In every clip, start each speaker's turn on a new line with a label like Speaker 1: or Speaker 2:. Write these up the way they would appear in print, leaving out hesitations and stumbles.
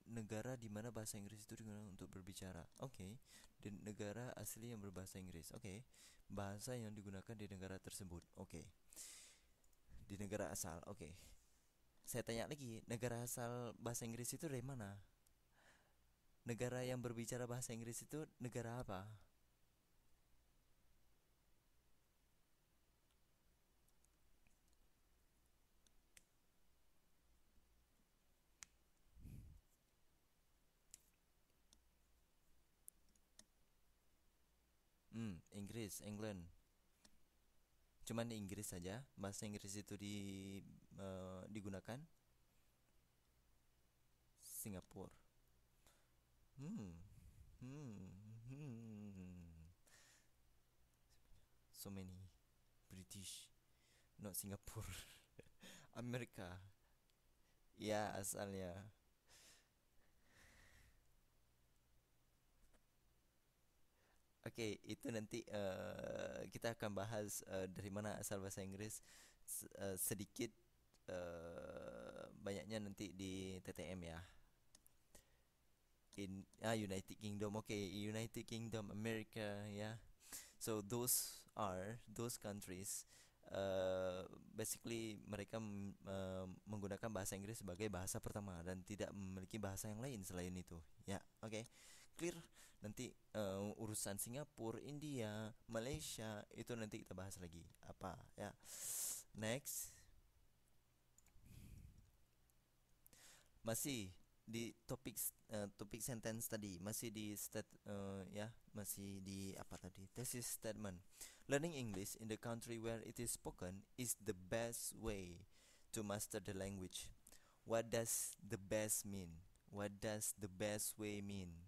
Speaker 1: negara di mana bahasa Inggris itu digunakan untuk berbicara. Oke. Di negara asli yang berbahasa Inggris. Oke. Bahasa yang digunakan di negara tersebut. Oke. Di negara asal. Oke. Saya tanya lagi, negara asal bahasa Inggris itu dari mana? Negara yang berbicara bahasa Inggris itu negara apa? Inggris, England. Cuman di Inggris saja bahasa Inggris itu digunakan. Singapura. Hmm. Hmm. Hmm. So many British, not Singapore. Amerika. Ya, asalnya. Oke, itu nanti kita akan bahas dari mana asal bahasa Inggris sedikit, banyaknya nanti di TTM ya. United Kingdom. Okay, United Kingdom, America, ya. So those countries, basically mereka menggunakan bahasa Inggris sebagai bahasa pertama dan tidak memiliki bahasa yang lain selain itu. Ya, oke. Clear. Nanti urusan Singapura, India, Malaysia itu nanti kita bahas lagi. Apa ya? Next. Masih di topik sentence tadi, masih di masih di apa tadi? Thesis statement. Learning English in the country where it is spoken is the best way to master the language. What does the best mean? What does the best way mean?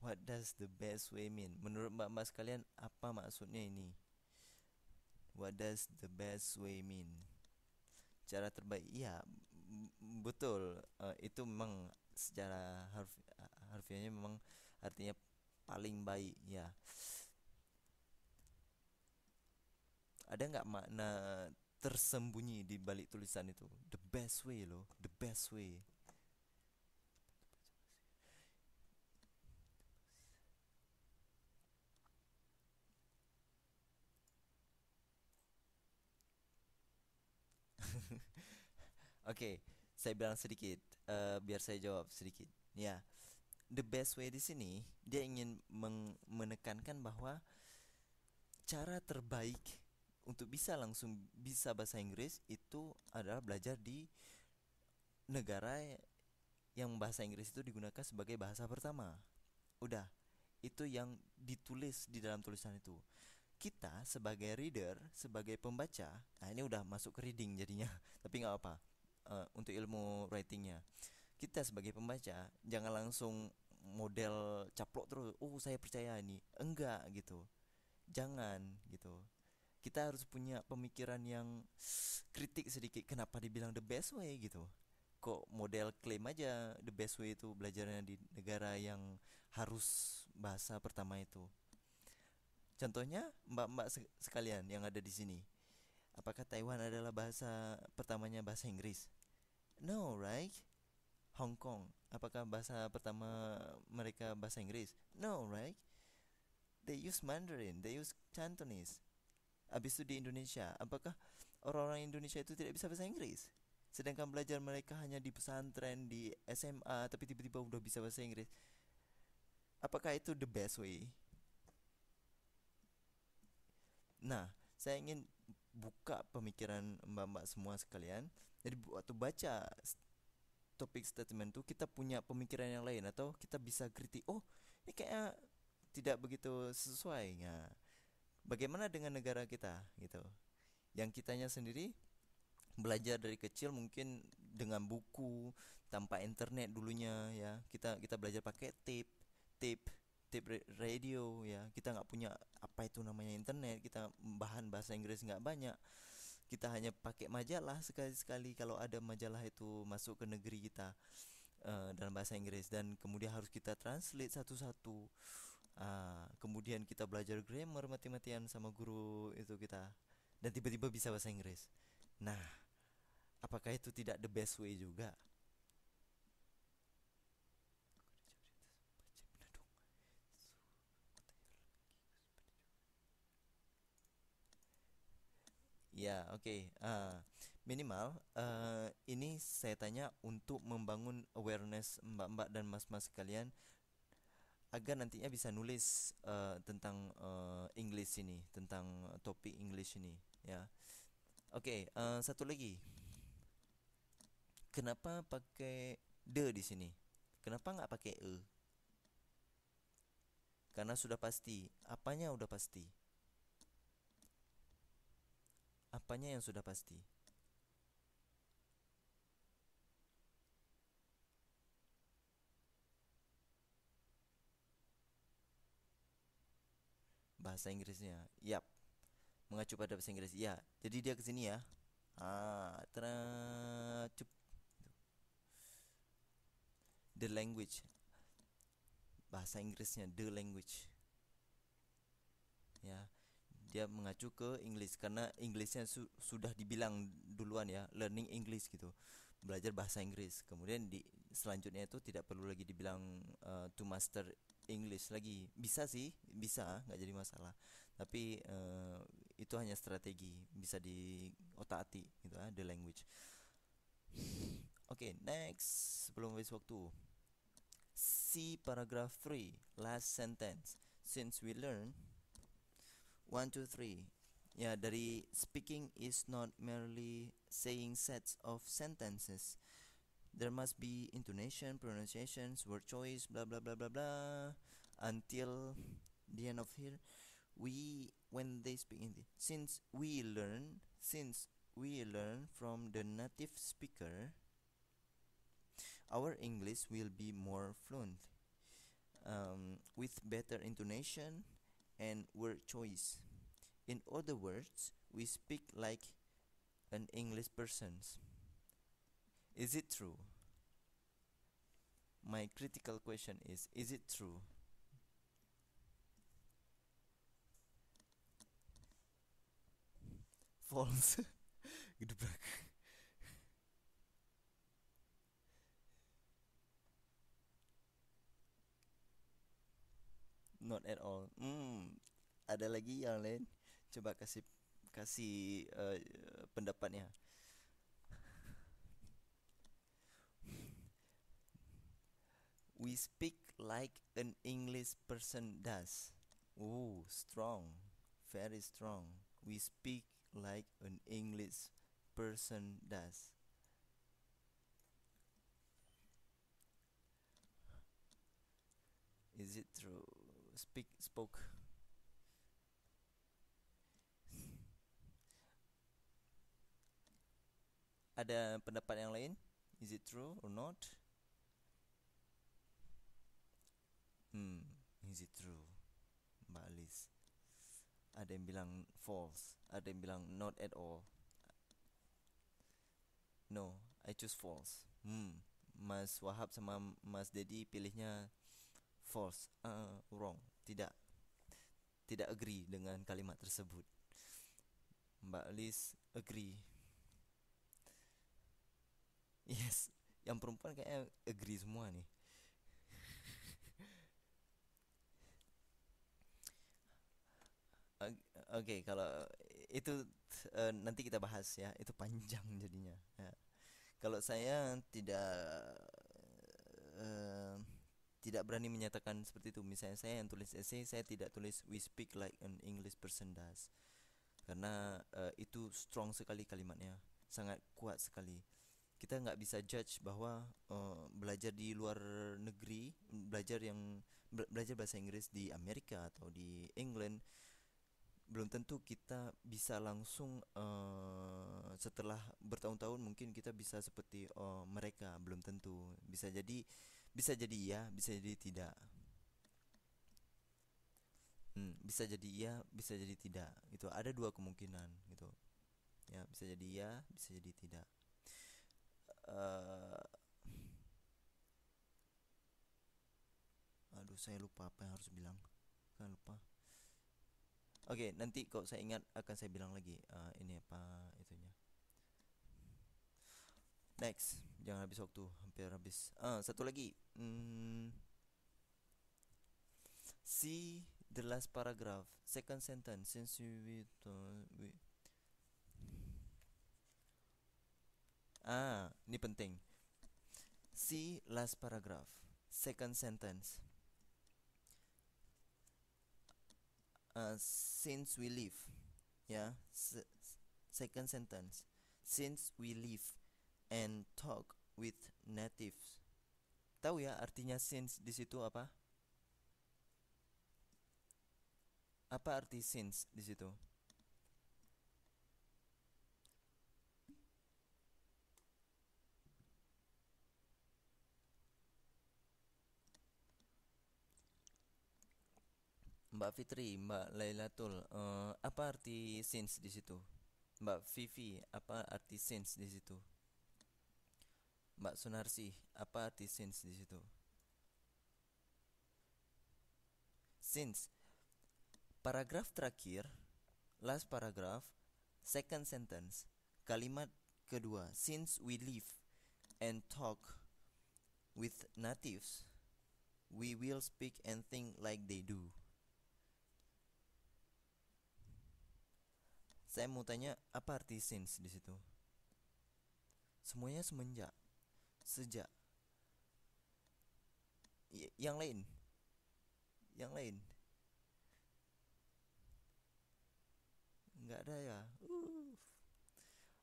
Speaker 1: What does the best way mean? Menurut mbak-mbak sekalian, apa maksudnya ini? What does the best way mean? Cara terbaik, iya, betul. Itu memang secara harfiahnya memang artinya paling baik ya. Ada nggak makna tersembunyi di balik tulisan itu? The best way loh, the best way. Oke, saya bilang sedikit, biar saya jawab sedikit ya. The best way di sini dia ingin menekankan bahwa cara terbaik untuk bisa langsung bisa bahasa Inggris itu adalah belajar di negara yang bahasa Inggris itu digunakan sebagai bahasa pertama. Udah, itu yang ditulis di dalam tulisan itu. Kita sebagai reader, sebagai pembaca, nah ini udah masuk ke reading jadinya, tapi nggak apa. Untuk ilmu writingnya, kita sebagai pembaca jangan langsung model caplok terus. Oh, saya percaya ini, enggak gitu. Jangan gitu. Kita harus punya pemikiran yang kritik sedikit. Kenapa dibilang the best way gitu? Kok model klaim aja the best way itu belajarnya di negara yang harus bahasa pertama itu. Contohnya mbak-mbak sekalian yang ada di sini. Apakah Taiwan adalah bahasa pertamanya bahasa Inggris? No, right? Hong Kong, apakah bahasa pertama mereka bahasa Inggris? No, right? They use Mandarin, they use Cantonese. Habis itu di Indonesia, apakah orang-orang Indonesia itu tidak bisa bahasa Inggris? Sedangkan belajar mereka hanya di pesantren, di SMA, tapi tiba-tiba udah bisa bahasa Inggris. Apakah itu the best way? Nah, saya ingin buka pemikiran mbak-mbak semua sekalian. Jadi waktu baca topik statement itu kita punya pemikiran yang lain atau kita bisa kritik. Oh, ini kayaknya tidak begitu sesuai. Nah, bagaimana dengan negara kita gitu? Yang kitanya sendiri belajar dari kecil mungkin dengan buku tanpa internet dulunya ya, kita belajar pakai tape tape radio ya, kita nggak punya apa itu namanya internet, kita bahan bahasa Inggris nggak banyak, kita hanya pakai majalah sekali-sekali kalau ada majalah itu masuk ke negeri kita, dalam bahasa Inggris, dan kemudian harus kita translate satu-satu. Kemudian kita belajar grammar mati-matian sama guru itu kita, dan tiba-tiba bisa bahasa Inggris. Nah, apakah itu tidak the best way juga? Ya, oke. Minimal ini saya tanya untuk membangun awareness mbak-mbak dan mas-mas sekalian agar nantinya bisa nulis tentang English ini, tentang topik English ini, ya. Oke, satu lagi. Kenapa pakai the di sini? Kenapa nggak pakai e? Karena sudah pasti. Apanya udah pasti? Apanya yang sudah pasti? Bahasa Inggrisnya. Yap, mengacu pada bahasa Inggris. Ya, jadi dia ke sini ya. Cup. The language. Bahasa Inggrisnya the language. Ya, dia mengacu ke English karena Englishnya sudah dibilang duluan ya, learning English gitu, belajar bahasa Inggris. Kemudian di selanjutnya itu tidak perlu lagi dibilang to master English lagi. Bisa sih, bisa, nggak jadi masalah. Tapi itu hanya strategi, bisa di otak-atik gitu the language. Oke, next, sebelum habis waktu. See paragraph 3, last sentence. Since we learn 1, 2, 3. Ya, dari speaking is not merely saying sets of sentences. There must be intonation, pronunciations, word choice, blah blah blah blah blah. Until the end of here, when they speak in since we learn from the native speaker, our English will be more fluent, with better intonation and word choice. In other words, we speak like an English person. Is it true? My critical question is it true? False. Gedebrak. Not at all. Ada lagi yang lain? Coba kasih kasih pendapatnya. We speak like an English person does. Oh, strong. Very strong. We speak like an English person does. Is it true? Spoke. Ada pendapat yang lain? Is it true or not? Is it true? Mbak Alice. Ada yang bilang false, ada yang bilang not at all. No, I choose false. Mas Wahab sama Mas Dedi pilihnya false. Wrong. Tidak, tidak agree dengan kalimat tersebut. Mbak Alice agree. Yes, yang perempuan kayaknya agree semua nih. Oke, kalau itu nanti kita bahas ya, itu panjang jadinya. Ya. Kalau saya eh, tidak berani menyatakan seperti itu. Misalnya saya yang tulis essay, saya tidak tulis we speak like an English person does, karena itu strong sekali kalimatnya, sangat kuat sekali. Kita nggak bisa judge bahwa belajar di luar negeri, belajar bahasa Inggris di Amerika atau di England, belum tentu kita bisa langsung setelah bertahun-tahun mungkin kita bisa seperti mereka, belum tentu. Bisa jadi ya, bisa jadi tidak. Bisa jadi iya, bisa jadi tidak. Itu ada dua kemungkinan gitu. Ya, bisa jadi iya, bisa jadi tidak. eh Aduh, saya lupa apa yang harus bilang. Kan lupa. Oke, nanti kalau saya ingat akan saya bilang lagi ini apa itunya. Next, jangan habis waktu, hampir habis. Satu lagi. See the last paragraph, second sentence. Since we Ini penting. See last paragraph, second sentence. Since we live, ya, second sentence. Since we live and talk with natives. Tahu ya artinya since di situ apa? Apa arti since di situ? Mbak Fitri, Mbak Lailatul, apa arti since di situ? Mbak Vivi, apa arti since di situ? Mbak Sunarsi, apa arti since di situ? Since, paragraf terakhir, last paragraph, second sentence, kalimat kedua, since we live and talk with natives, we will speak and think like they do. Saya mau tanya, apa arti since di situ? Semuanya semenjak, sejak. Yang lain, yang lain, nggak ada ya.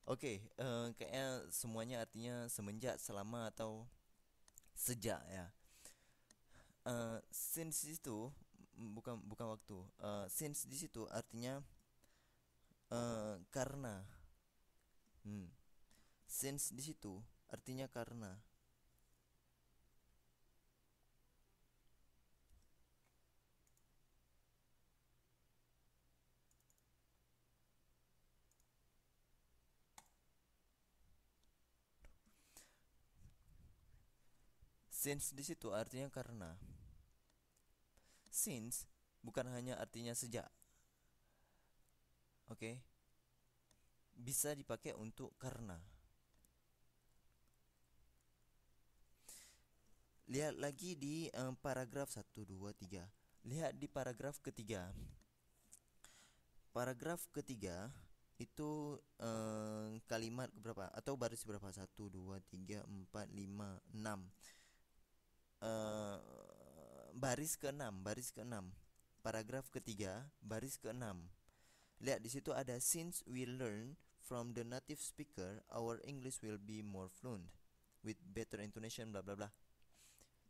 Speaker 1: Oke, kayaknya semuanya artinya semenjak, selama atau sejak ya. Since itu bukan bukan waktu. Since di situ artinya karena. Hmm. Since di situ artinya karena. Since di situ artinya karena. Since bukan hanya artinya sejak. Oke. Bisa dipakai untuk karena. Lihat lagi di paragraf 1, 2, 3. Lihat di paragraf ketiga. Paragraf ketiga itu kalimat berapa atau baris berapa? 1, 2, 3, 4, 5, 6. Baris ke-6, baris ke-6. Paragraf ketiga, baris ke-6. Lihat di situ ada since we learn from the native speaker, our English will be more fluent with better intonation, bla bla bla.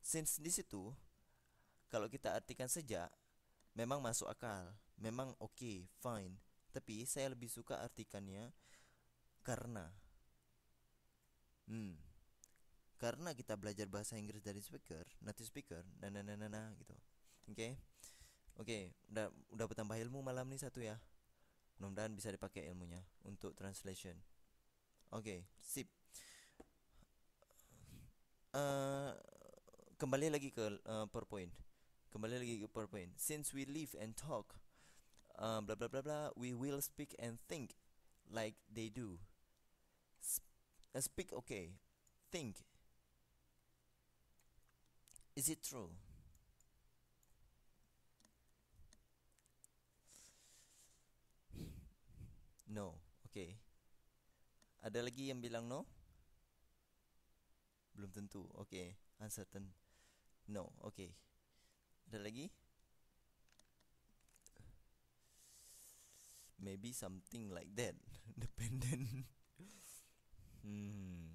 Speaker 1: Since di situ kalau kita artikan sejak memang masuk akal, memang oke, fine. Tapi saya lebih suka artikannya karena. Karena kita belajar bahasa Inggris dari speaker, native speaker, nah gitu. Oke. Oke, udah bertambah ilmu malam nih satu ya. Mudah-mudahan bisa dipakai ilmunya untuk translation. Oke, sip. Eh, Kembali lagi ke PowerPoint. Kembali lagi ke PowerPoint. Since we live and talk, bla bla bla bla, we will speak and think like they do. Speak okay, think. Is it true? No. Okay. Ada lagi yang bilang no? Belum tentu. Okay. Uncertain. No. Okay. Ada lagi? Maybe something like that. Dependent. Hmm.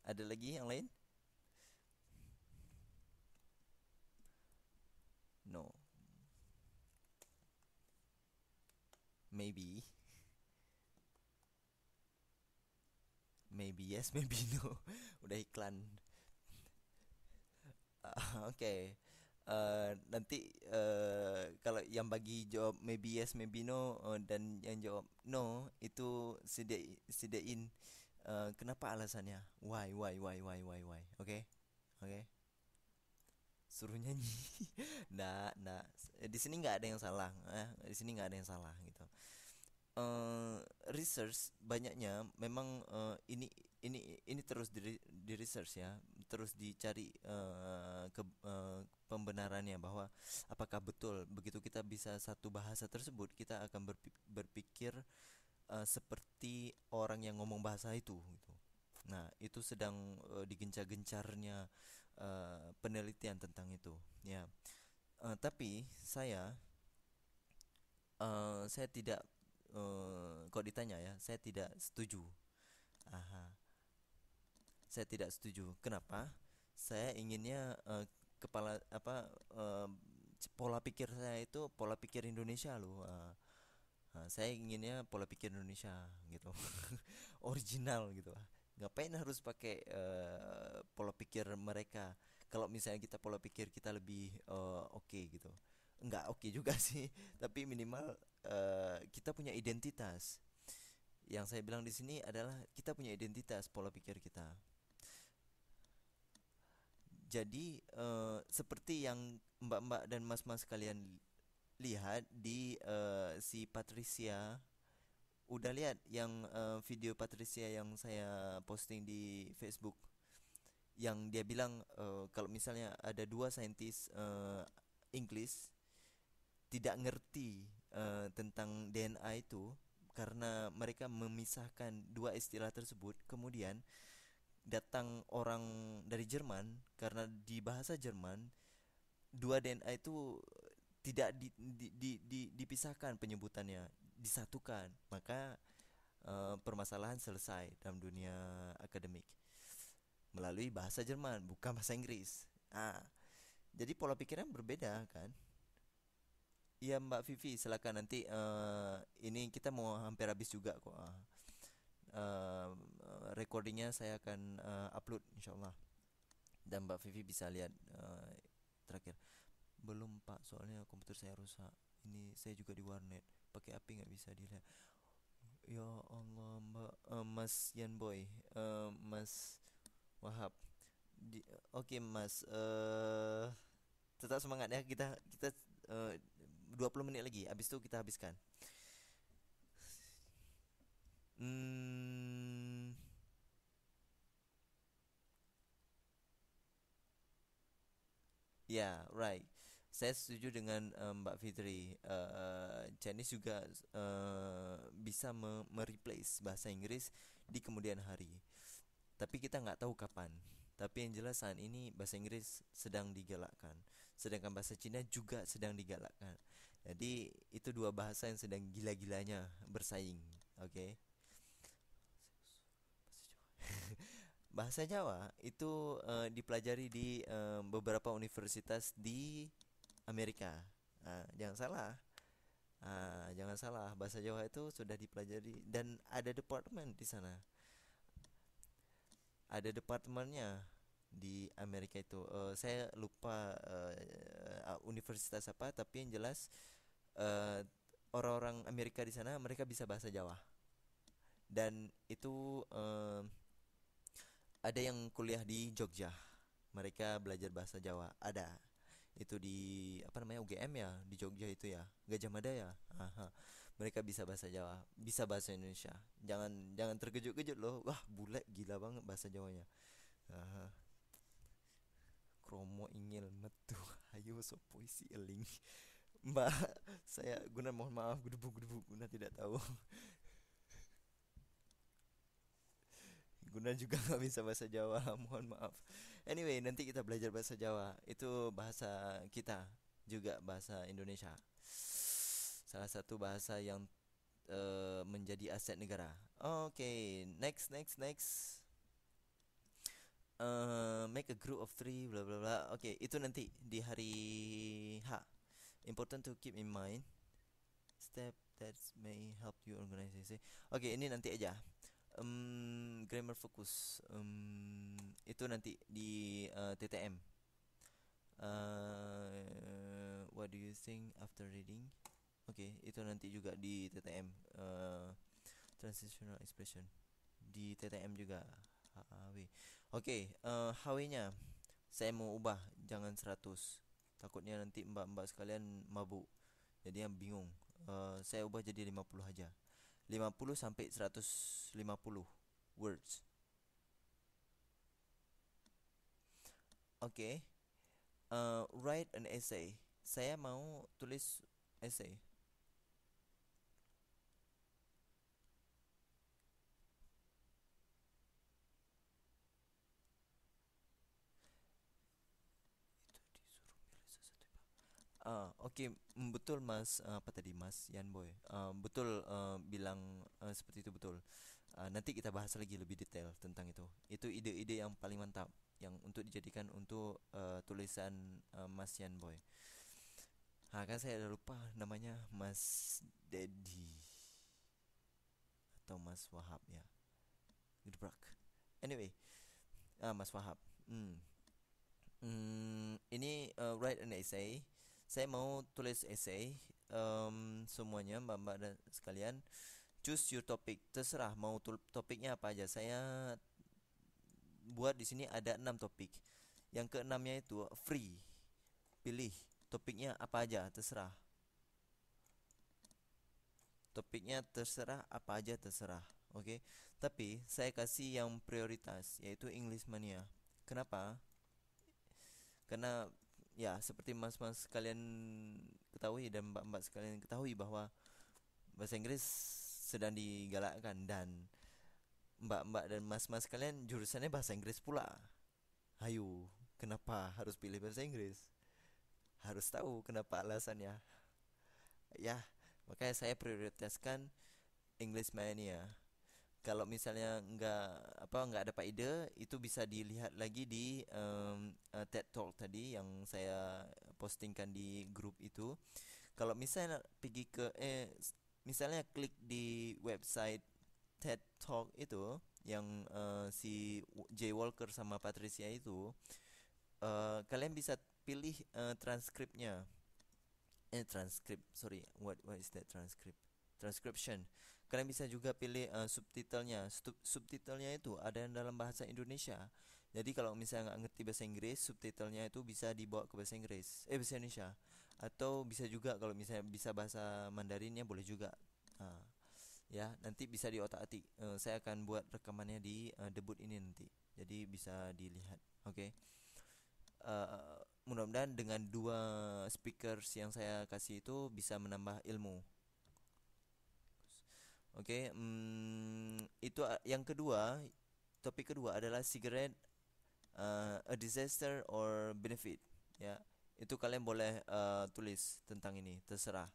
Speaker 1: Ada lagi yang lain? No. Maybe. Maybe yes, maybe no. Udah iklan. Oke. Nanti kalau yang bagi jawab maybe yes, maybe no, dan yang jawab no itu sediain kenapa alasannya? Why? Oke? Oke? Suruh nyanyi. Nah. Di sini nggak ada yang salah. Di sini nggak ada yang salah gitu. Research banyaknya memang ini terus di research ya, terus dicari pembenarannya bahwa apakah betul begitu kita bisa satu bahasa tersebut kita akan berpikir seperti orang yang ngomong bahasa itu gitu. Nah, itu sedang digencar-gencarnya penelitian tentang itu. Ya, tapi saya tidak kalau ditanya ya, saya tidak setuju. Aha, saya tidak setuju. Kenapa? Saya inginnya kepala apa pola pikir saya itu pola pikir Indonesia loh. Saya inginnya pola pikir Indonesia gitu. Original gitu lah. Ngapain harus pakai pola pikir mereka? Kalau misalnya kita pola pikir kita lebih oke gitu. Enggak oke juga sih, tapi minimal kita punya identitas. Yang saya bilang di sini adalah kita punya identitas pola pikir kita. Jadi seperti yang mbak-mbak dan mas-mas kalian lihat di si Patricia, udah lihat yang video Patricia yang saya posting di Facebook, yang dia bilang kalau misalnya ada dua saintis Inggris tidak ngerti tentang DNA itu karena mereka memisahkan dua istilah tersebut, kemudian datang orang dari Jerman karena di bahasa Jerman dua DNA itu tidak dipisahkan penyebutannya, disatukan, maka permasalahan selesai dalam dunia akademik melalui bahasa Jerman, bukan bahasa Inggris. Ah, jadi pola pikirnya berbeda kan? Iya Mbak Vivi, silakan nanti ini kita mau hampir habis juga kok. Uh, Recordingnya saya akan upload insyaallah dan Mbak Vivi bisa lihat terakhir. Belum Pak, soalnya komputer saya rusak. Ini saya juga di warnet, pakai api nggak bisa dilihat. Ya Allah Mbak, Mas Yan Boy, Mas Wahab. Oke Mas, tetap semangat ya, kita eh, 20 menit lagi, habis itu kita habiskan. Hmm, ya, right. Saya setuju dengan Mbak Fitri. Chinese juga bisa mereplace bahasa Inggris di kemudian hari. Tapi kita nggak tahu kapan. Tapi yang jelas saat ini bahasa Inggris sedang digalakkan, sedangkan bahasa Cina juga sedang digalakkan. Jadi itu dua bahasa yang sedang gila-gilanya bersaing. Oke. Bahasa Jawa itu dipelajari di beberapa universitas di Amerika. Jangan salah. Jangan salah, bahasa Jawa itu sudah dipelajari dan ada departemen di sana. Ada departemennya di Amerika itu. Saya lupa universitas apa, tapi yang jelas eh, orang-orang Amerika di sana mereka bisa bahasa Jawa. Dan itu ada yang kuliah di Jogja. Mereka belajar bahasa Jawa. Ada. Itu di apa namanya UGM ya, di Jogja itu ya. Gajah Mada ya. Aha. Mereka bisa bahasa Jawa, bisa bahasa Indonesia. Jangan jangan terkejut-kejut loh. Wah, bule gila banget bahasa Jawanya. Aha. Kromo ingil metu ayo so puisi eling. Mbak, saya Guna mohon maaf, gedebu Guna tidak tahu. Guna juga nggak bisa bahasa Jawa, mohon maaf. Anyway, nanti kita belajar bahasa Jawa. Itu bahasa kita, juga bahasa Indonesia. Salah satu bahasa yang menjadi aset negara. Oke, next. Make a group of three, bla bla bla. Oke, itu nanti di hari H. Important to keep in mind step that may help you organize. Oke, ini nanti aja. Grammar fokus. Itu nanti di TTM. What do you think after reading? Oke, itu nanti juga di TTM. Transitional expression di TTM juga. HAW. Oke, HW-nya saya mau ubah jangan 100. Takutnya nanti mbak-mbak sekalian mabuk. Jadi yang bingung. Saya ubah jadi 50 aja. 50 sampai 150 words. Oke. Write an essay. Saya mau tulis essay. Oke, betul Mas, apa tadi Mas Yan Boy, betul, bilang seperti itu betul. Nanti kita bahas lagi lebih detail tentang itu. Itu ide-ide yang paling mantap yang untuk dijadikan untuk tulisan Mas Yan Boy. Kan saya udah lupa namanya Mas Dedi atau Mas Wahab ya. Gebrak. Anyway, Mas Wahab. Hmm. Ini write an essay. Saya mau tulis essay. Semuanya mbak-mbak dan sekalian, choose your topic. Terserah mau topiknya apa aja. Saya buat di sini ada 6 topik. Yang keenamnya itu free. Pilih topiknya apa aja, terserah. Topiknya terserah apa aja terserah. Oke. Tapi saya kasih yang prioritas yaitu English Mania. Kenapa? Karena ya seperti mas-mas kalian ketahui dan mbak-mbak sekalian ketahui bahwa bahasa Inggris sedang digalakkan dan mbak-mbak dan mas-mas kalian jurusannya bahasa Inggris pula. Hayu, kenapa harus pilih bahasa Inggris? Harus tahu kenapa alasannya. Ya, makanya saya prioritaskan English Mania. Kalau misalnya nggak dapat ide, itu bisa dilihat lagi di TED Talk tadi yang saya postingkan di grup itu. Kalau misalnya pergi ke misalnya klik di website TED Talk itu yang si Jay Walker sama Patricia itu, kalian bisa pilih transkripnya. Transkrip, sorry, what is that transcript? Transcription. Kalian bisa juga pilih subtitlenya. Subtitlenya itu ada yang dalam bahasa Indonesia. Jadi kalau misalnya nggak ngerti bahasa Inggris, subtitlenya itu bisa dibawa ke bahasa Inggris, bahasa Indonesia. Atau bisa juga kalau misalnya bisa bahasa Mandarinnya boleh juga. Nah, ya nanti bisa diotak-atik. Saya akan buat rekamannya di debut ini nanti. Jadi bisa dilihat. Oke. Mudah-mudahan dengan dua speakers yang saya kasih itu bisa menambah ilmu. Oke, itu yang kedua, topik kedua adalah cigarette, a disaster or benefit. Ya, itu kalian boleh tulis tentang ini, terserah.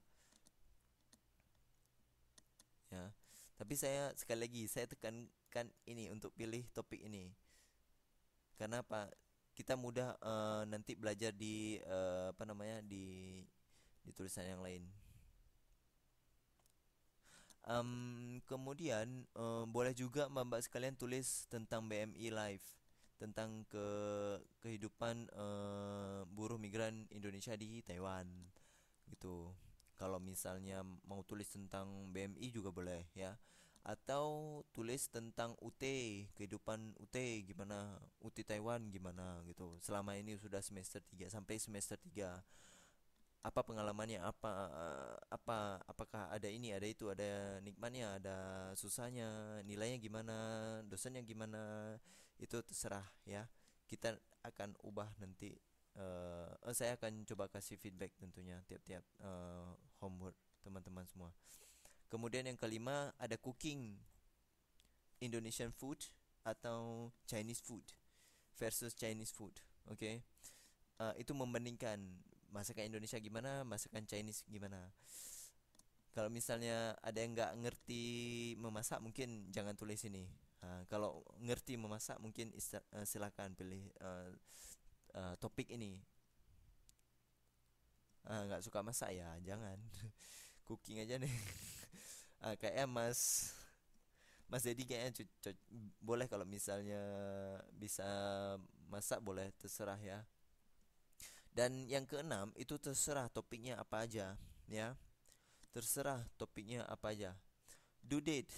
Speaker 1: Ya, tapi saya sekali lagi saya tekankan ini untuk pilih topik ini. Karena apa? Kita mudah nanti belajar di apa namanya di tulisan yang lain. Kemudian boleh juga mbak-mbak sekalian tulis tentang BMI Live, tentang kehidupan buruh migran Indonesia di Taiwan gitu. Kalau misalnya mau tulis tentang BMI juga boleh ya. Atau tulis tentang UT, kehidupan UT gimana, UT Taiwan gimana gitu. Selama ini sudah semester 3 sampai semester 3, apa pengalamannya, apakah ada ini ada itu, ada nikmatnya ada susahnya, nilainya gimana, dosennya gimana, itu terserah ya. Kita akan ubah nanti, saya akan coba kasih feedback tentunya tiap-tiap homework teman-teman semua. Kemudian yang kelima ada cooking, Indonesian food atau Chinese food versus Chinese food. Oke. Itu membandingkan masakan Indonesia gimana, masakan Chinese gimana. Kalau misalnya ada yang nggak ngerti memasak, mungkin jangan tulis ini. Kalau ngerti memasak, mungkin silakan pilih topik ini. Nggak suka masak ya, jangan. Cooking aja nih. Kayaknya Mas Dedi kayaknya boleh kalau misalnya bisa masak boleh, terserah ya. Dan yang keenam itu terserah topiknya apa aja ya. Terserah topiknya apa aja. Due date.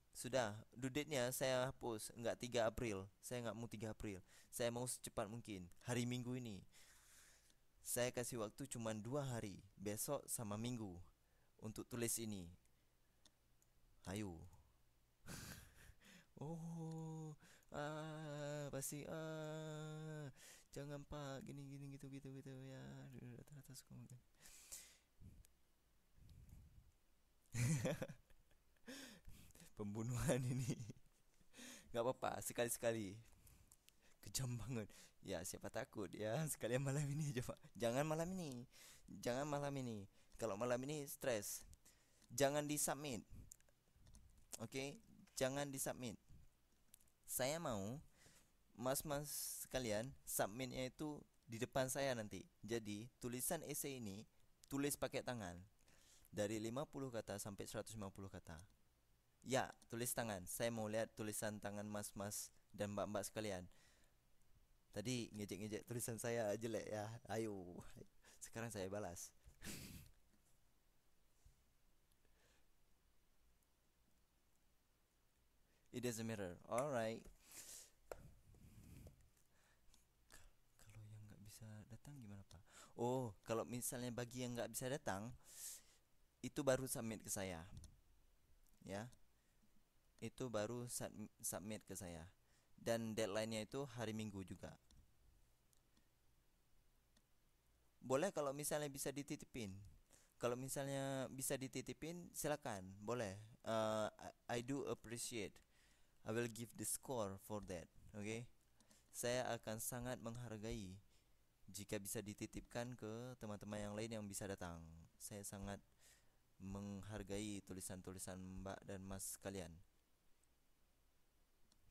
Speaker 1: Sudah, due date-nya saya hapus, enggak 3 April. Saya enggak mau 3 April. Saya mau secepat mungkin, hari Minggu ini. Saya kasih waktu cuma 2 hari, besok sama Minggu untuk tulis ini. Ayo. Oh, pasti jangan Pak, gini gini gitu gitu gitu ya. Rata-rata suka. Pembunuhan ini. Nggak apa-apa, sekali-sekali. Kejam banget. Ya siapa takut ya. Sekalian malam ini coba. Jangan malam ini. Jangan malam ini. Kalau malam ini stres. Jangan disubmit. Oke, jangan disubmit. Saya mau mas-mas sekalian submitnya itu di depan saya nanti. Jadi tulisan esai ini tulis pakai tangan dari 50 kata sampai 150 kata. Ya, tulis tangan. Saya mau lihat tulisan tangan mas-mas dan mbak-mbak sekalian. Tadi ngejek-ngejek tulisan saya jelek ya. Ayo. Sekarang saya balas. It doesn't matter. Alright. Kalau yang nggak bisa datang gimana Pak? Oh, kalau misalnya bagi yang nggak bisa datang, itu baru submit ke saya, ya. Itu baru submit ke saya. Dan deadline-nya itu hari Minggu juga. Boleh kalau misalnya bisa dititipin. Kalau misalnya bisa dititipin, silakan, boleh. I do appreciate. I will give the score for that. Okay? Saya akan sangat menghargai jika bisa dititipkan ke teman-teman yang lain yang bisa datang. Saya sangat menghargai tulisan-tulisan Mbak dan Mas sekalian.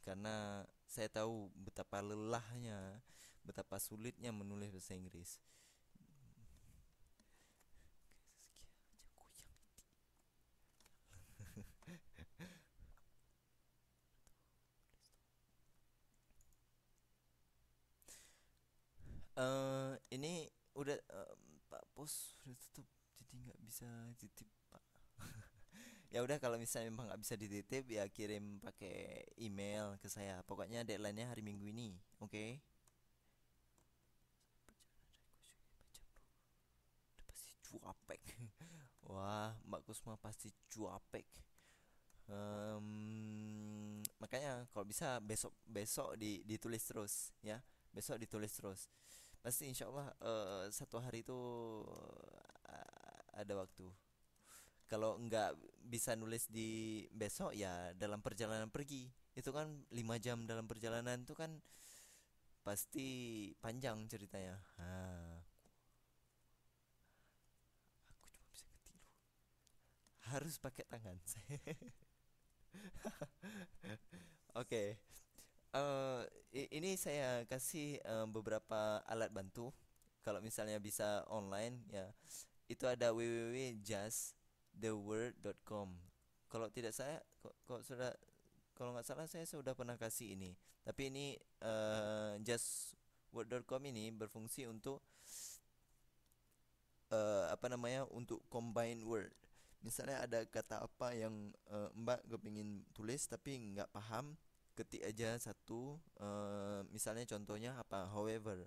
Speaker 1: Karena saya tahu betapa lelahnya, betapa sulitnya menulis bahasa Inggris. Ini udah Pak Pos udah tutup, jadi nggak bisa titip Pak. Ya udah kalau misalnya memang nggak bisa dititip ya kirim pakai email ke saya. Pokoknya deadline-nya hari Minggu ini, oke? Okay? Udah pasti cuapek. Wah, Mbak Kusma pasti cuapek. Makanya kalau bisa besok besok ditulis terus ya. Besok ditulis terus. Pasti insya Allah satu hari itu ada waktu. Kalau nggak bisa nulis di besok ya dalam perjalanan pergi. Itu kan 5 jam dalam perjalanan itu kan pasti panjang ceritanya. Aku cuma bisa ketilu. Harus pakai tangan. Oke. Ini saya kasih beberapa alat bantu. Kalau misalnya bisa online ya, itu ada www.justtheword.com. Kalau tidak saya, kok sudah, kalau nggak salah saya sudah pernah kasih ini. Tapi ini justword.com ini berfungsi untuk apa namanya, untuk combine word. Misalnya ada kata apa yang Mbak kepingin tulis tapi nggak paham, ketik aja satu. Misalnya contohnya apa, however,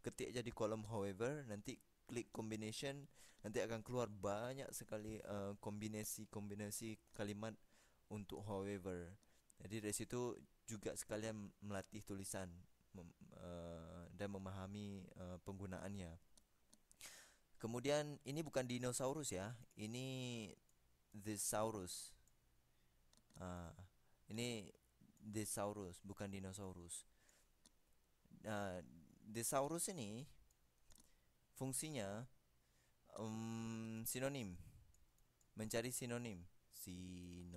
Speaker 1: ketik aja di kolom however, nanti klik combination, nanti akan keluar banyak sekali kombinasi-kombinasi kalimat untuk however. Jadi dari situ juga sekalian melatih tulisan dan memahami penggunaannya. Kemudian ini bukan dinosaurus ya, ini thesaurus. Ah, ini thesaurus bukan dinosaurus. Nah, thesaurus ini fungsinya sinonim, mencari sinonim. Sinonim.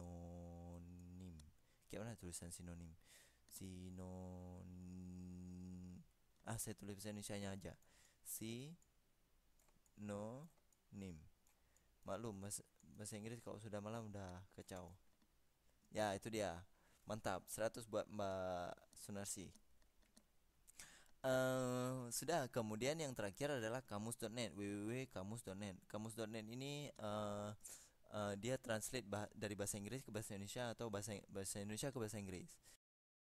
Speaker 1: Kayak mana tulisan sinonim? Sinonim. Saya tulis bahasa Indonesianya aja. Sinonim. Maklum bahasa Inggris kalau sudah malam udah kacau. Ya, itu dia. Mantap. 100 buat Mbak Sunarsi. Sudah. Kemudian yang terakhir adalah kamus.net. www.kamus.net. Kamus.net ini dia translate dari bahasa Inggris ke bahasa Indonesia atau bahasa Indonesia ke bahasa Inggris.